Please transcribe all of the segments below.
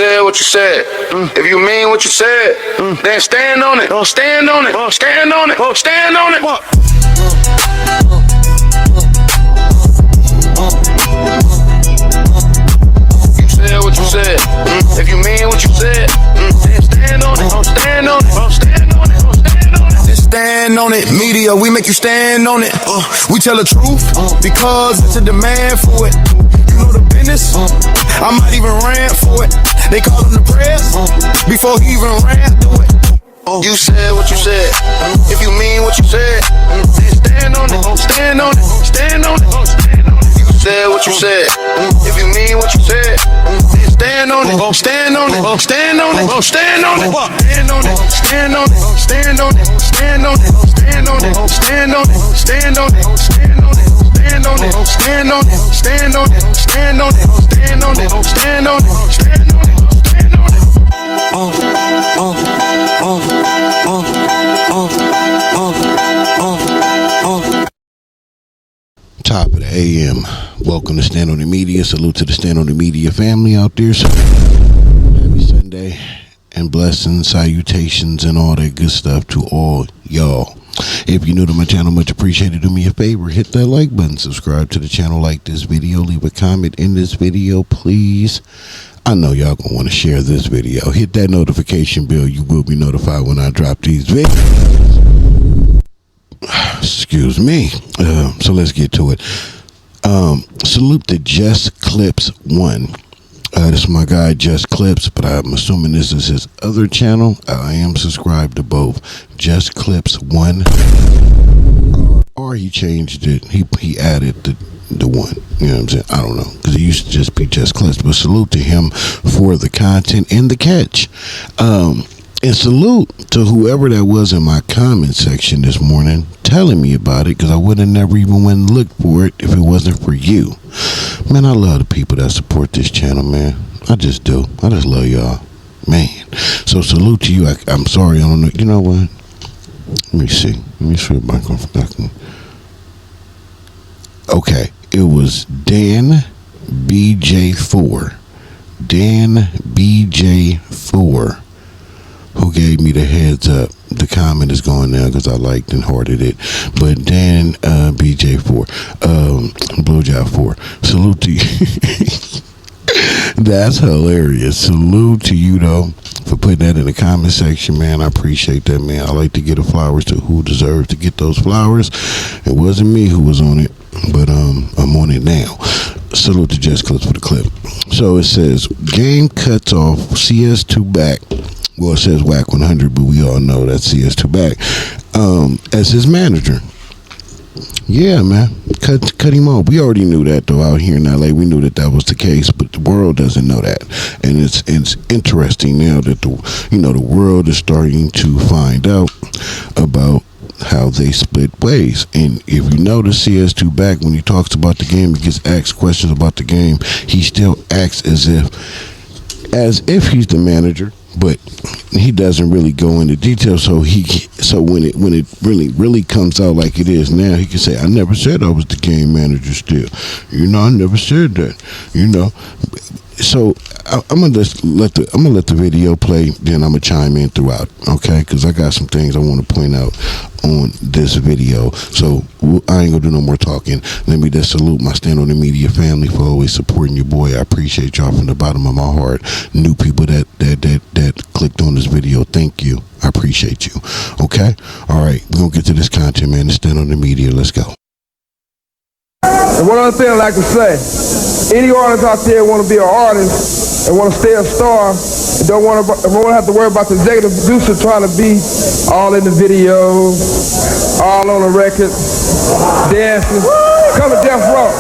said what you said. If you mean what you said, then stand on it. Stand on it. Stand on it. Stand on it. You said what you said. If you mean what you said, then stand on it. Stand on it. Stand on it. Stand on it. Just stand on it. Media, we make you stand on it. We tell the truth because it's a demand for it. You know the business. I might even rant for it. They call him the press before he even ran through it. You said what you said. If you mean what you said, then stand on it. Stand on it. Stand on it. You said what you said. If you mean what you said, then stand on it. Stand on it. Stand on it. Stand on it. Stand on it. Stand on it. Stand on it. Stand on it. Stand on it. Stand on it. Stand on it. Stand on it. Stand on it. Stand on it. Stand on it. Stand on it. Stand on it. Stand on it. Stand on it. Top of the AM. Welcome to Stand on the Media. Salute to the Stand on the Media family out there. So, happy Sunday and blessings, salutations, and all that good stuff to all y'all. If you're new to my channel, much appreciated. Do me a favor, hit that like button, subscribe to the channel, like this video, leave a comment in this video, please. I know y'all gonna want to share this video. Hit that notification bell. You will be notified when I drop these videos. Excuse me. So let's get to it. Salute to Just Clips 1. This is my guy Just Clips, but I'm assuming this is his other channel. I am subscribed to both. Just Clips 1, or he changed it. He added the one. You know what I'm saying? I don't know, because it used to just be Just Clips. But salute to him for the content and the catch. And salute to whoever that was in my comment section this morning telling me about it, because I would have never even went and looked for it if it wasn't for you. Man, I love the people that support this channel, man. I just do. I just love y'all, man. So salute to you. I'm sorry, I don't know. You know what? Let me see if I can. Okay, it was Dan BJ4. Dan BJ4. Who gave me the heads up. The comment is going now because I liked and hearted it. But Dan BJ4, Blowjob 4, salute to you. That's hilarious. Salute to you though for putting that in the comment section, man. I appreciate that, man. I like to give the flowers to who deserves to get those flowers. It wasn't me who was on it, but I'm on it now. Salute to Just Clips for the clip. So it says game cuts off CS2 back. Well, it says Wack 100, but we all know that's CS2 back as his manager. Yeah, man, cut him off. We already knew that though out here in LA. We knew that was the case, but the world doesn't know that, and it's interesting now that the world is starting to find out about how they split ways. And if you notice, CS2 back, when he talks about the game, he gets asked questions about the game. He still acts as if he's the manager, but he doesn't really go into detail. So when it really comes out like it is now, he can say, I never said I was the game manager still. I never said that. So I'm gonna let the video play, then I'm gonna chime in throughout, okay? Because I got some things I want to point out on this video. So I ain't gonna do no more talking. Let me just salute my Stand on the Media family for always supporting your boy. I appreciate y'all from the bottom of my heart. New people that clicked on this video, thank you. I appreciate you. Okay, all right, we're gonna get to this content, man. Stand on the Media. Let's go. And one other thing I like to say, any artist out there want to be an artist and want to stay a star and don't want to have to worry about the executive producer trying to be all in the video, all on the record, dancing, come to Death Row.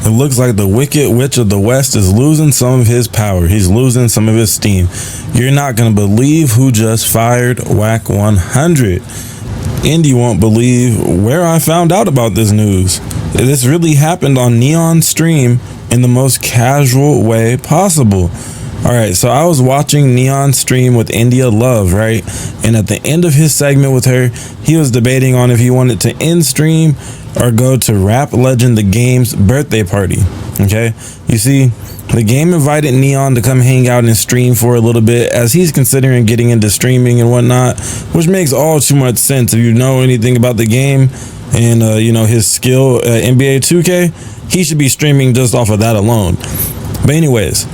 It looks like the Wicked Witch of the West is losing some of his power. He's losing some of his steam. You're not going to believe who just fired Wack 100. And you won't believe where I found out about this news. This really happened on Neon Stream in the most casual way possible. All right, so I was watching Neon stream with India Love, right? And at the end of his segment with her, he was debating on if he wanted to end stream or go to Rap Legend the Game's birthday party. Okay, you see, the game invited Neon to come hang out and stream for a little bit as he's considering getting into streaming and whatnot, which makes all too much sense if you know anything about the game and you know his skill at NBA 2K. He should be streaming just off of that alone. But anyways,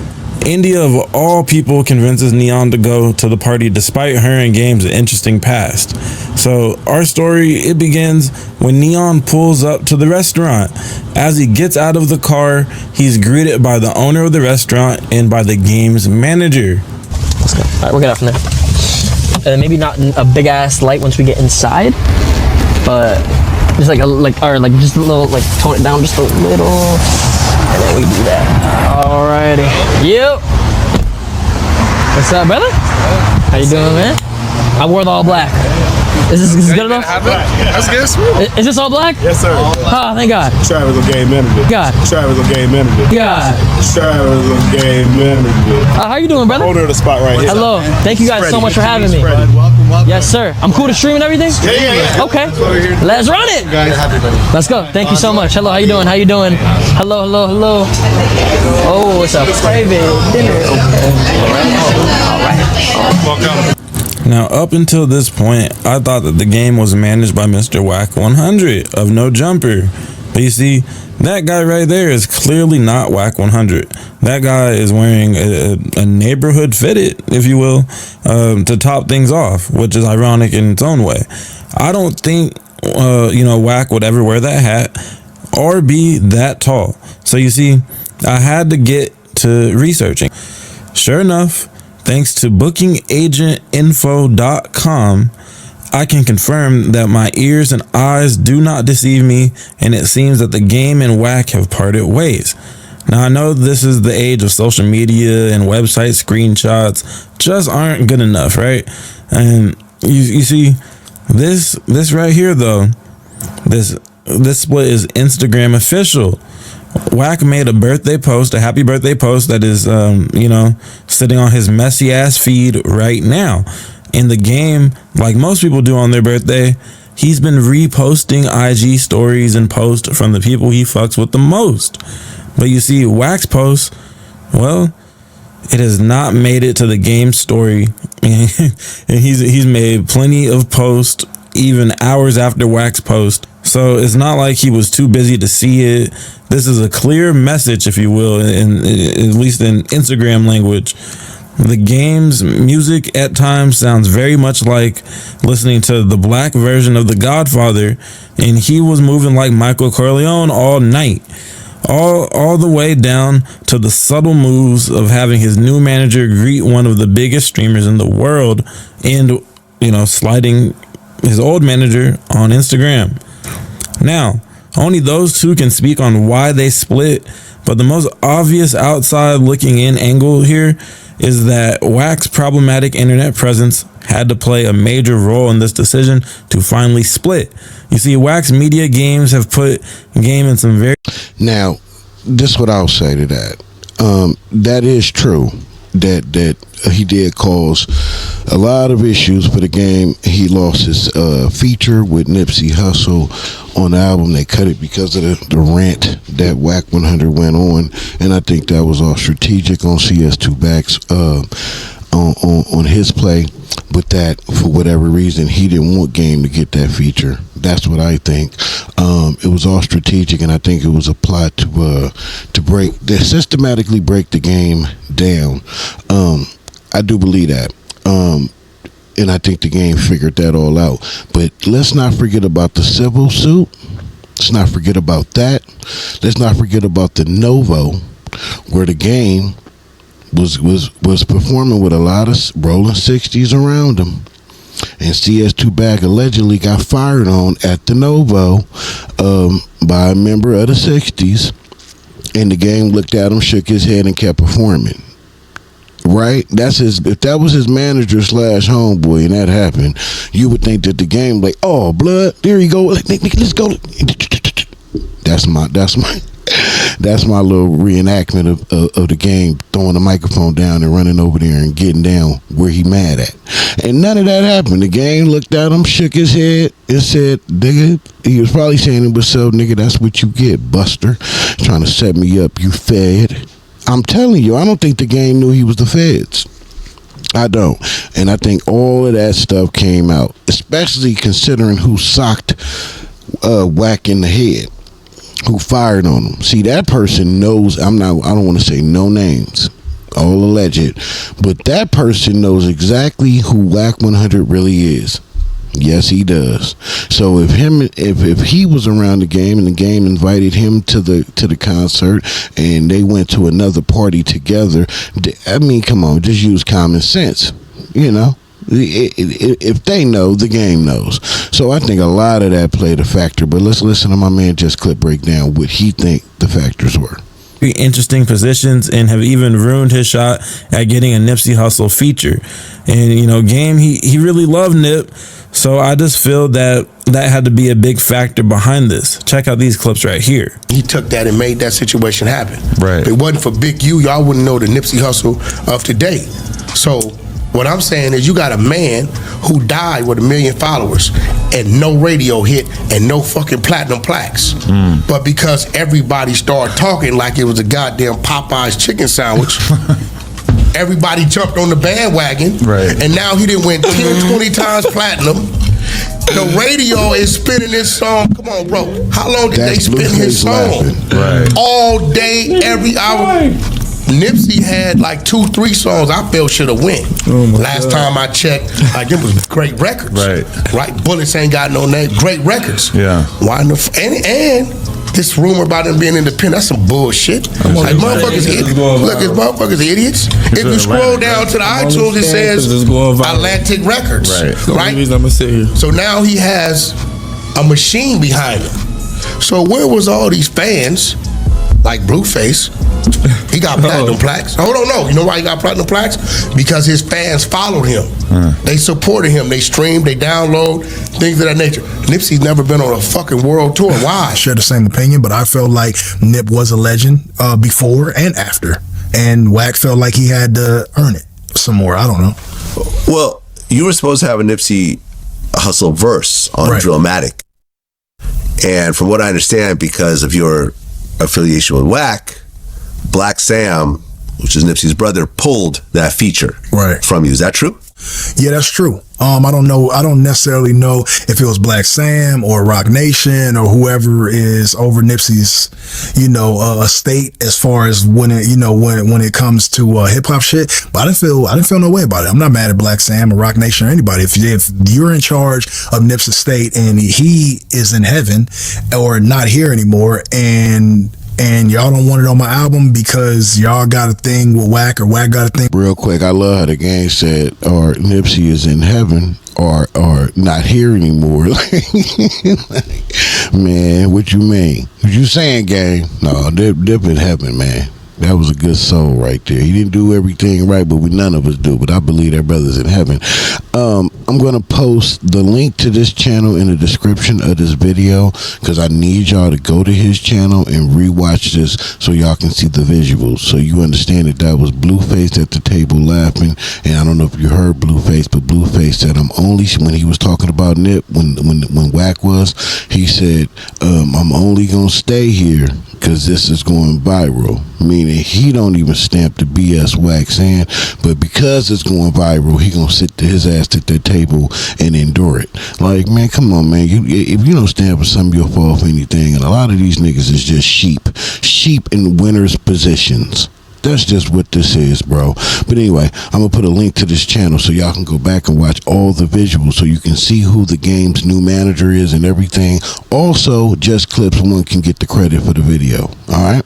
India of all people convinces Neon to go to the party despite her and Game's interesting past. So our story, it begins when Neon pulls up to the restaurant. As he gets out of the car, he's greeted by the owner of the restaurant and by the Game's manager. Let's go. All right, we'll get out from there. Maybe not a big ass light once we get inside, but just just a little, like tone it down just a little. And then we do that. Alrighty. Yep. What's up, brother? How you doing, man? I wore the all black. Is this good enough? That's good. Is this all black? Yes, sir. Oh, thank God. Travis will game manager. God. Travis will game manager. God. Travis will game manager. How you doing, brother? Owner of the spot right here. Hello. Thank you guys so much for having me. Welcome. Yes, sir. I'm cool to stream and everything? Yeah. Okay. Let's run it. Let's go. Thank you so much. Hello, how you doing? How you doing? Hello. Oh, it's a private dinner. All right. Welcome. Now, up until this point, I thought that the game was managed by Mr. Wack 100 of No Jumper. But you see, that guy right there is clearly not Wack 100. That guy is wearing a neighborhood fitted, if you will, to top things off, which is ironic in its own way. I don't think, Wack would ever wear that hat or be that tall. So you see, I had to get to researching. Sure enough, thanks to bookingagentinfo.com, I can confirm that my ears and eyes do not deceive me, and it seems that the game and Wack have parted ways. Now, I know this is the age of social media and website screenshots just aren't good enough, right? And you see, this right here, though, this split is Instagram official. Wack made a birthday post, a happy birthday post that is, sitting on his messy ass feed right now. In the game, like most people do on their birthday, he's been reposting IG stories and posts from the people he fucks with the most. But you see, Wack's post, well, it has not made it to the game story. And he's made plenty of posts even hours after Wack's post. So it's not like he was too busy to see it. This is a clear message, if you will, at least in Instagram language. The game's music at times sounds very much like listening to the black version of The Godfather, and he was moving like Michael Corleone all night. All the way down to the subtle moves of having his new manager greet one of the biggest streamers in the world and, sliding his old manager on Instagram. Now, only those two can speak on why they split, but the most obvious outside looking in angle here is that Wack's problematic internet presence had to play a major role in this decision to finally split. You see, Wack's media games have put Game in some very... Now, this is what I'll say to that. That is true. That he did cause a lot of issues for the game. He lost his feature with Nipsey Hussle on the album. They cut it because of the rant that Wack 100 went on, and I think that was all strategic on CS2Back's on his play. But that, for whatever reason, he didn't want Game to get that feature. That's what I think. It was all strategic, and I think it was applied to systematically break the game down. I do believe that. And I think the game figured that all out. But let's not forget about the civil suit. Let's not forget about that. Let's not forget about the Novo, where the game was performing with a lot of rolling 60s around him. And CS2Back allegedly got fired on at the Novo by a member of the 60s. And the game looked at him, shook his head, and kept performing. Right? If that was his manager / homeboy and that happened, you would think that the game like, oh, blood, there you go. Let's go. That's my That's my little reenactment of the game, throwing the microphone down and running over there and getting down where he mad at. And none of that happened. The game looked at him, shook his head, and said, nigga, he was probably saying to himself, nigga, that's what you get, Buster. Trying to set me up, you fed. I'm telling you, I don't think the game knew he was the feds. I don't. And I think all of that stuff came out, especially considering who socked Wack in the head, who fired on him. See, that person knows, I don't want to say no names, all alleged, but that person knows exactly who Wack 100 really is. Yes, he does. So if he was around the game and the game invited him to the concert and they went to another party together, I mean, come on, just use common sense, you know. If they know, the game knows. So I think a lot of that played a factor. But let's listen to my man Just Clip break down what he think the factors were. Interesting positions and have even ruined his shot at getting a Nipsey Hussle feature. And you know, Game, he really loved Nip, so I just feel that had to be a big factor behind this. Check out these clips right here. He took that and made that situation happen. Right. If it wasn't for Big U, y'all wouldn't know the Nipsey Hussle of today. So what I'm saying is, you got a man who died with 1 million followers and no radio hit and no fucking platinum plaques. But because everybody started talking like it was a goddamn Popeye's chicken sandwich, everybody jumped on the bandwagon. Right. And now he done went 10, 20 times platinum. The radio is spinning this song. Come on, bro. How long did they spin his song? Right. All day, every hour. Nipsey had like 2-3 songs I felt should have win. Last time I checked, like, it was great records. Right. Bullets ain't got no name. Great records. Yeah. Why and this rumor about him being independent, that's some bullshit. Like, motherfuckers idiots. Look, it's motherfuckers idiots. If you scroll down to the iTunes, it says Atlantic Records. Right. I'm gonna sit here. So now he has a machine behind him. So where was all these fans like Blueface? He got platinum plaques. Hold on, no. You know why he got platinum plaques? Because his fans followed him. They supported him. They streamed, they download, things of that nature. Nipsey's never been on a fucking world tour. Why? I share the same opinion, but I felt like Nip was a legend before and after. And Wack felt like he had to earn it some more. I don't know. Well, you were supposed to have a Nipsey Hussle verse on Drillmatic. And from what I understand, because of your affiliation with Wack, Black Sam, which is Nipsey's brother, pulled that feature from you. Is that true? Yeah, that's true. I don't know. I don't necessarily know if it was Black Sam or Rock Nation or whoever is over Nipsey's, estate as far as when it comes to hip hop shit. But I didn't feel no way about it. I'm not mad at Black Sam or Rock Nation or anybody. If you're in charge of Nip's estate and he is in heaven or not here anymore, and y'all don't want it on my album because y'all got a thing with Wack or Wack got a thing. Real quick, I love how the game said, or Nipsey is in heaven or not here anymore. Man, what you mean? What you saying, gang? No, Nip in heaven, man. That was a good soul right there. He didn't do everything right, but none of us do. But I believe that brother's in heaven. I'm going to post the link to this channel in the description of this video because I need y'all to go to his channel and rewatch this so y'all can see the visuals. So you understand that was Blueface at the table laughing. And I don't know if you heard Blueface, but Blueface said, when he was talking about Nip, when Wack was, he said, I'm only going to stay here because this is going viral. Meaning he don't even stamp the BS Wack saying, but because it's going viral, he gonna sit his ass at that table and endure it. Like, man, come on, man. If you don't stand for something, you'll fall for anything. And a lot of these niggas is just sheep in winners' positions. That's just what this is, bro. But anyway, I'm gonna put a link to this channel so y'all can go back and watch all the visuals so you can see who the game's new manager is and everything. Also, Just Clips one can get the credit for the video. All right.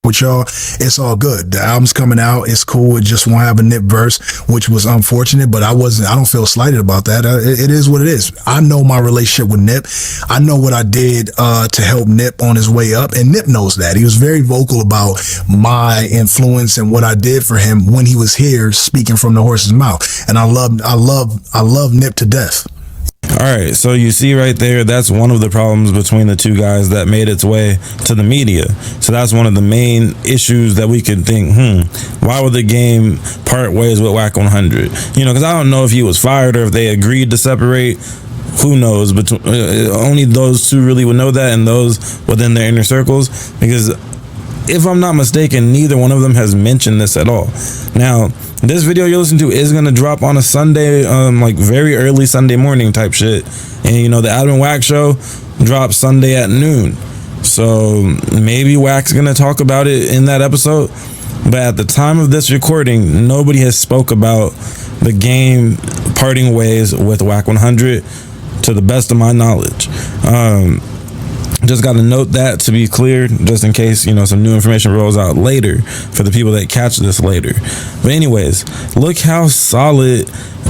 With y'all, it's all good. The album's coming out. It's cool. It just won't have a Nip verse, which was unfortunate, but I don't feel slighted about that. It is what it is. I know my relationship with Nip. I know what I did to help Nip on his way up, and Nip knows that. He was very vocal about my influence and what I did for him when he was here speaking from the horse's mouth. And I love Nip to death. All right, so you see right there, that's one of the problems between the two guys that made its way to the media. So that's one of the main issues that we could think, why would the game part ways with Wack 100? You know, because I don't know if he was fired or if they agreed to separate. Who knows? But only those two really would know that, and those within their inner circles. Because if I'm not mistaken, neither one of them has mentioned this at all. Now, this video you're listening to is going to drop on a Sunday, like very early Sunday morning type shit. And, you know, the Adam and Wack show drops Sunday at noon. So maybe Wack's going to talk about it in that episode. But at the time of this recording, nobody has spoke about the game parting ways with Wack 100 to the best of my knowledge. Just got to note that to be clear, just in case, you know, some new information rolls out later for the people that catch this later. But anyways, look how solid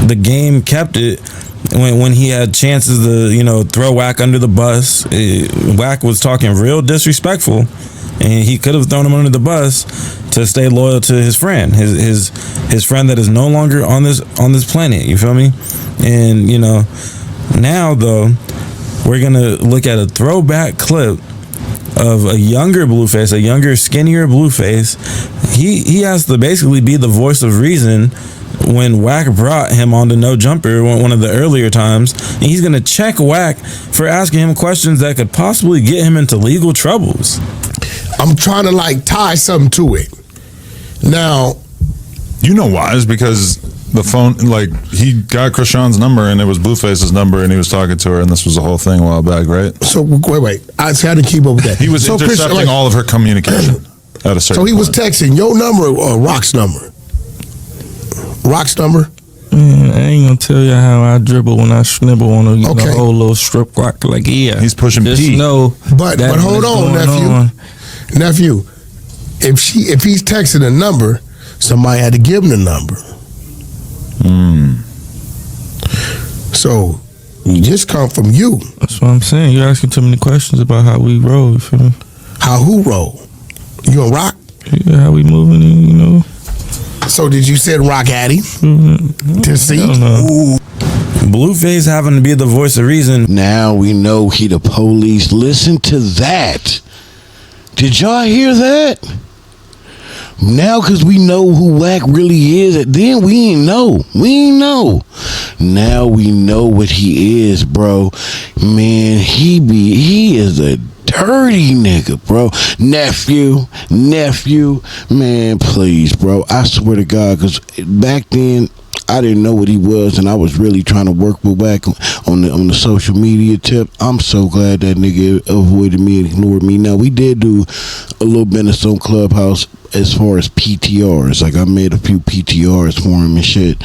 the game kept it when he had chances to, you know, throw Wack under the bus. Wack was talking real disrespectful, and he could have thrown him under the bus to stay loyal to his friend, his friend that is no longer on this planet. You feel me? And, you know, now though, we're gonna look at a throwback clip of a younger Blueface, a younger, skinnier Blueface. He has to basically be the voice of reason when Wack brought him on to No Jumper one of the earlier times, and he's gonna check Wack for asking him questions that could possibly get him into legal troubles. I'm trying to like tie something to it. Now, you know why? It's because the phone, like, he got Krishan's number and it was Blueface's number and he was talking to her, and this was the whole thing a while back, right? So wait, I had to keep up with that. He was intercepting all of her communication at a certain So he was point. texting your number or Rock's number? Rock's number? Man, I ain't gonna tell you how I dribble when I snibble on a whole little strip rock. Like, yeah, he's pushing just P. know, but hold on, nephew. If he's texting a number, somebody had to give him the number. So you just come from you. That's what I'm saying. You're asking too many questions about how we roll. You feel me? How who roll? You on Rock? Yeah, how we moving? You know. So did you send Rock at him to see? Blueface having to be the voice of reason. Now we know he the police. Listen to that. Did y'all hear that? Now, because we know who Wack really is, then we ain't know. Now we know what he is, bro. Man, he is a dirty nigga, bro. Nephew, man, please, bro. I swear to God, because back then, I didn't know what he was, and I was really trying to work with Wack on the social media tip. I'm so glad that nigga avoided me and ignored me. Now, we did do a little business on Clubhouse as far as PTRs. Like, I made a few PTRs for him and shit.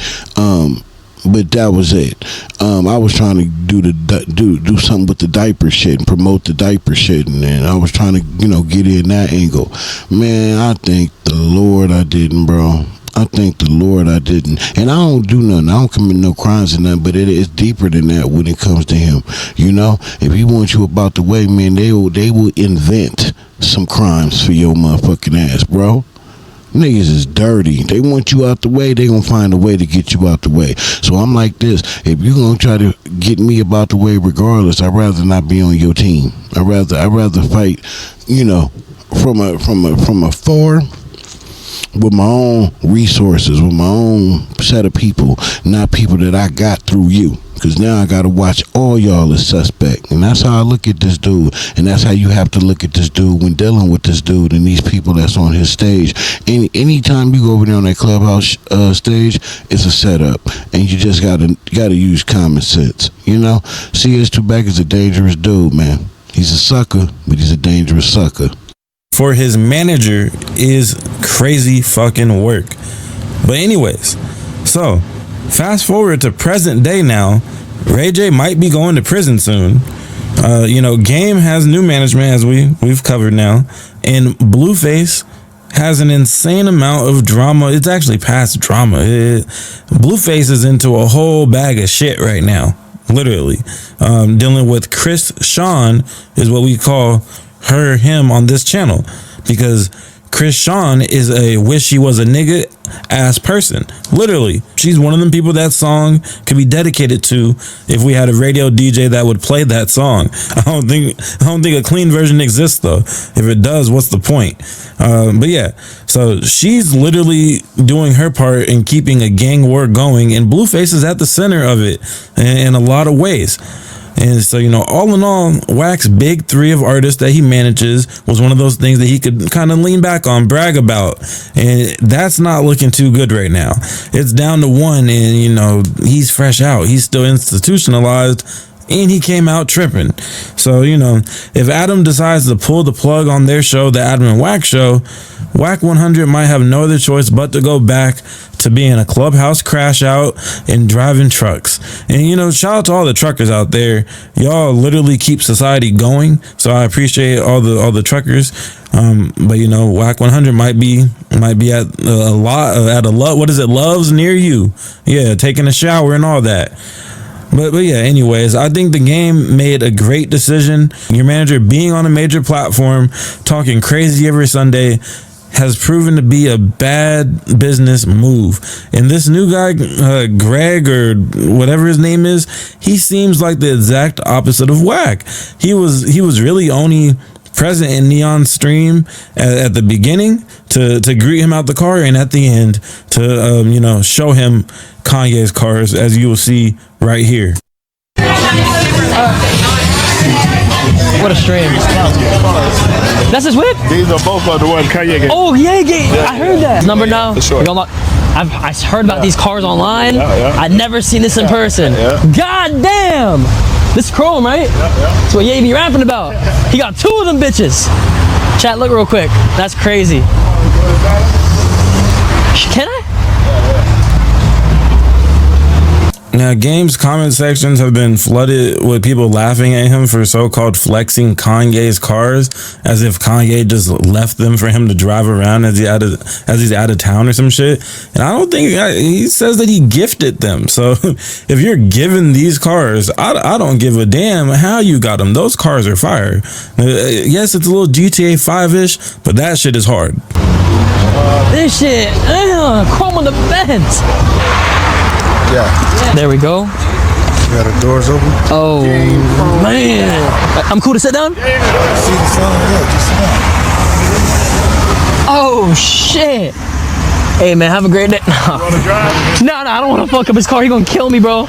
But that was it. I was trying to do something with the diaper shit and promote the diaper shit, and then I was trying to, you know, get in that angle. Man, I thank the Lord I didn't, bro. I thank the Lord I didn't. And I don't do nothing. I don't commit no crimes or nothing, but it is deeper than that when it comes to him. You know, if he wants you about the way, man, they will invent some crimes for your motherfucking ass, bro. Niggas is dirty. They want you out the way, they gonna find a way to get you out the way. So I'm like this: if you gonna try to get me about the way regardless, I'd rather not be on your team. I'd rather fight, you know, from afar, with my own resources, with my own set of people, not people that I got through you. Because now I got to watch all y'all as suspect. And that's how I look at this dude. And that's how you have to look at this dude when dealing with this dude and these people that's on his stage. Anytime you go over there on that Clubhouse stage, it's a setup. And you just got to use common sense. You know? CS2Back is a dangerous dude, man. He's a sucker, but he's a dangerous sucker. For his manager is crazy fucking work. But anyways, so fast forward to present day now. Ray J might be going to prison soon. You know, Game has new management, as we've covered now, and Blueface has an insane amount of drama. It's actually past drama. Blueface is into a whole bag of shit right now, literally. Dealing with Chris Sean is what we call him on this channel, because Chris Sean is a wish he was a nigga ass person. Literally, she's one of them people that song could be dedicated to if we had a radio DJ that would play that song. I don't think a clean version exists though. If it does, what's the point? But yeah, so she's literally doing her part in keeping a gang war going, and Blueface is at the center of it in a lot of ways. And so, all in all, Wack's big three of artists that he manages was one of those things that he could kind of lean back on, brag about. And that's not looking too good right now. It's down to one, and, he's fresh out. He's still institutionalized, and he came out tripping. So, if Adam decides to pull the plug on their show, the Adam and Wack show, Wack 100 might have no other choice but to go back to being a clubhouse crash out and driving trucks. And shout out to all the truckers out there. Y'all literally keep society going. So I appreciate all the truckers. But Wack 100 might be at a lot. What is it? Loves near you. Yeah, taking a shower and all that. But yeah, anyways, I think the game made a great decision. Your manager being on a major platform, talking crazy every Sunday, has proven to be a bad business move. And this new guy, Greg or whatever his name is, he seems like the exact opposite of Wack. He was really only present in Neon's stream at the beginning to greet him out the car, and at the end to show him Kanye's cars, as you will see right here. What a stream. That's his whip? These are both of the ones Kanye gave. Oh, yeah, I heard that. Number now. Sure. I heard about these cars online. I'd never seen this in person. God damn. This is Chrome, right? That's what Ye be rapping about. He got two of them bitches. Chat, look real quick. That's crazy. Can I? Now, Game's comment sections have been flooded with people laughing at him for so-called flexing Kanye's cars, as if Kanye just left them for him to drive around as he's out of town or some shit. And I don't think he says that he gifted them. So if you're giving these cars, I don't give a damn how you got them. Those cars are fire. Yes, it's a little GTA 5-ish, but that shit is hard. This shit, Chrome on the vents. Yeah. There we go. You got the doors open? Oh, man. I'm cool to sit down? See the sun? Yeah, just sit down. Oh, shit. Hey, man, have a great day. No, I don't want to fuck up his car. He gonna kill me, bro.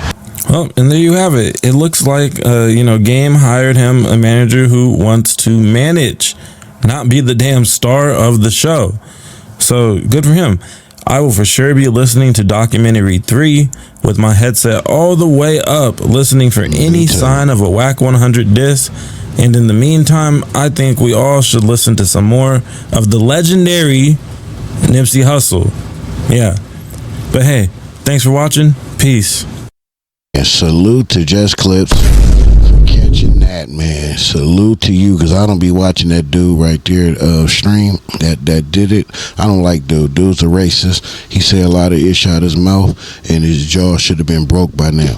Well, and there you have it. It looks like, Game hired him a manager who wants to manage, not be the damn star of the show. So, good for him. I will for sure be listening to Documentary 3 with my headset all the way up, listening for any sign of a Wack 100 diss. And in the meantime, I think we all should listen to some more of the legendary Nipsey Hussle. Yeah. But hey, thanks for watching. Peace. And salute to Just Clips for catching that, man. Salute to you, because I don't be watching that dude right there stream that did it. I don't like dude. Dude's a racist. He said a lot of ish out his mouth, and his jaw should have been broke by now.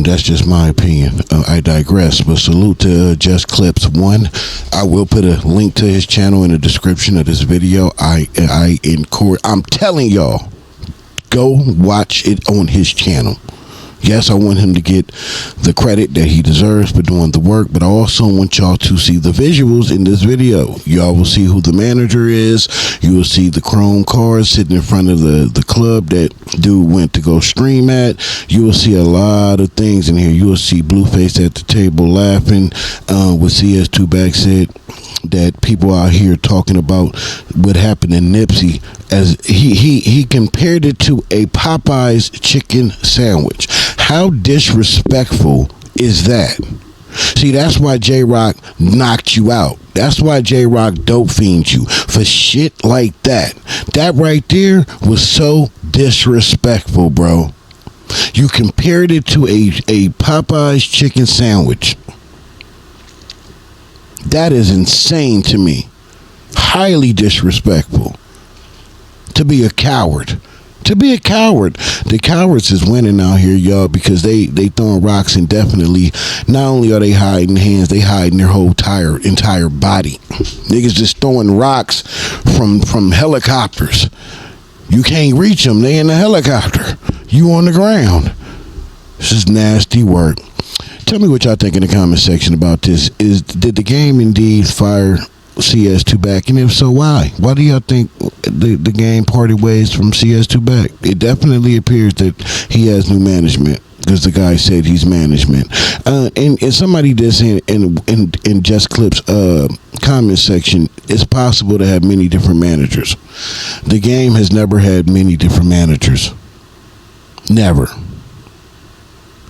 That's just my opinion. I digress. But salute to Just Clips 1. I will put a link to his channel in the description of this video. I'm telling y'all, go watch it on his channel. Yes, I want him to get the credit that he deserves for doing the work, but I also want y'all to see the visuals in this video. Y'all will see who the manager is. You will see the chrome cars sitting in front of the club that dude went to go stream at. You will see a lot of things in here. You will see Blueface at the table laughing with CS2 back said that people out here talking about what happened in Nipsey, as he compared it to a Popeye's chicken sandwich. How disrespectful is that? See, that's why J-Rock knocked you out. That's why J-Rock dope fiends you for shit like that. That right there was so disrespectful, bro. You compared it to a Popeye's chicken sandwich. That is insane to me. Highly disrespectful. To be a coward. To be a coward. The cowards is winning out here, y'all, because they throwing rocks indefinitely. Not only are they hiding hands, they hiding their whole entire body. Niggas just throwing rocks from helicopters. You can't reach them. They in the helicopter. You on the ground. This is nasty work. Tell me what y'all think in the comment section about this. Did the game indeed fire CS2 back? And if so, why? Why do y'all think the game parted ways from CS2 back? It definitely appears that he has new management, because the guy said he's management. And somebody did say in Just Clip's comment section, it's possible to have many different managers. The game has never had many different managers. Never.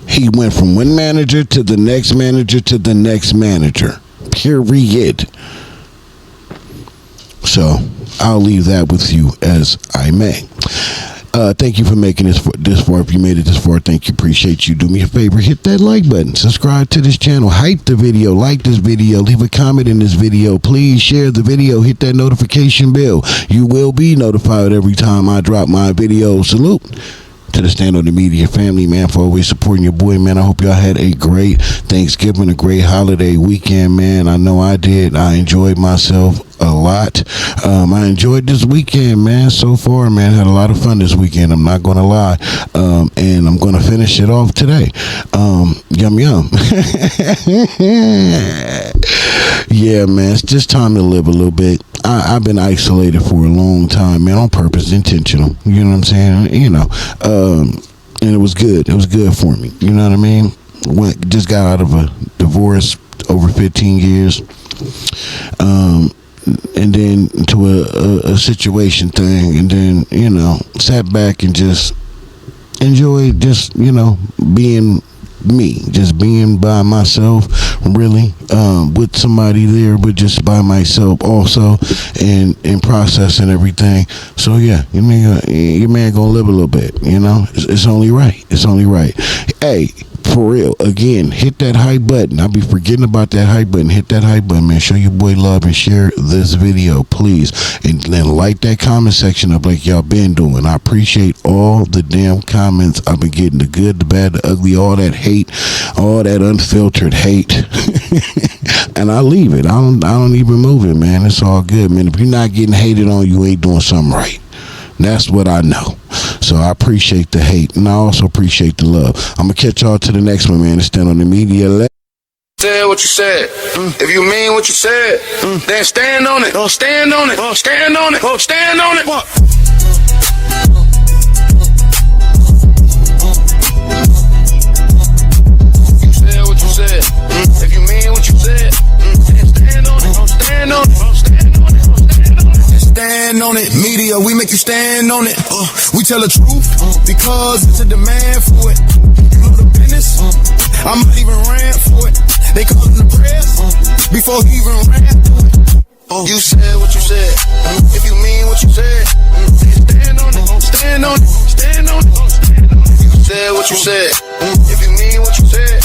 He went from one manager to the next manager to the next manager. Period. So I'll leave that with you as I may. Thank you for making this far. If you made it this far, thank you. Appreciate you. Do me a favor, hit that like button, subscribe to this channel, hype the video, like this video, leave a comment in this video. Please share the video, hit that notification bell. You will be notified every time I drop my video. Salute to the Stand on the Media family, man, for always supporting your boy, man. I hope y'all had a great Thanksgiving, a great holiday weekend, man. I know I did. I enjoyed myself a lot. I enjoyed this weekend, man. So far, man, had a lot of fun this weekend. I'm not gonna lie. And I'm gonna finish it off today. Yum yum. Yeah, man, it's just time to live a little bit. I've been isolated for a long time, man, on purpose, intentional. You know what I'm saying? You know, and it was good. It was good for me. You know what I mean? Just got out of a divorce over 15 years. And then to a situation thing, and then, you know, sat back and just enjoyed just, you know, being me, just being by myself, really, with somebody there, but just by myself also, and processing everything. So yeah, your man gonna live a little bit, you know. It's only right. It's only right. Hey, for real, again, hit that hype button. I'll be forgetting about that hype button. Hit that hype button, man. Show your boy love and share this video, please. And then light that comment section up like y'all been doing. I appreciate all the damn comments I've been getting. The good, the bad, the ugly, all that hate, all that unfiltered hate. And I leave it. I don't even move it, man. It's all good, man. If you're not getting hated on, you ain't doing something right. That's what I know. So I appreciate the hate, and I also appreciate the love. I'm gonna catch y'all to the next one, man. To Stand on the Media. Say what you said. If you mean what you said, then stand on it. Stand on it. Stand on it. Stand on it. You said what you said. If you mean what you said, then stand on it. Stand on it. Stand on it. Stand on it. Media, we make you stand on it. We tell the truth because it's a demand for it. You know the business. I might even ran for it. They call him the press before he even ran through it. You said what you said. If you mean what you said, then stand on it. Stand on it. Stand on it. You said what you said. If you mean what you said,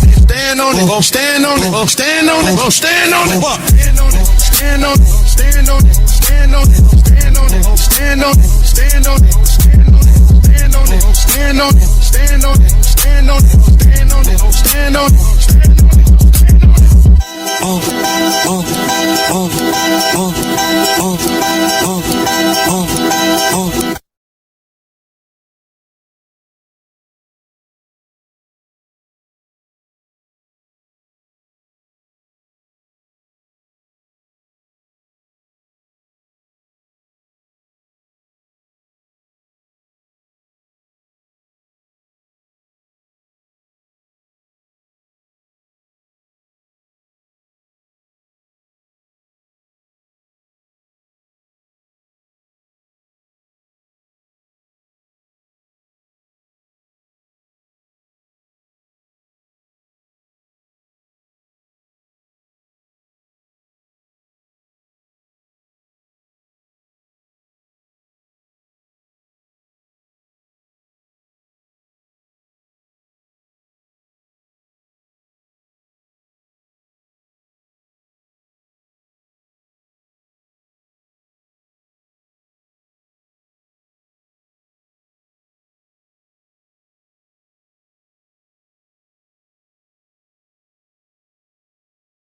then stand on it. Stand on it. Stand on it. Stand on it. Stand on it. Stand on it. Stand on it. Stand on it. Stand on it. Stand on it. Stand on it. Stand on it. Stand on it. Stand on it. Stand on it. Stand on it. Stand on it. Stand on it.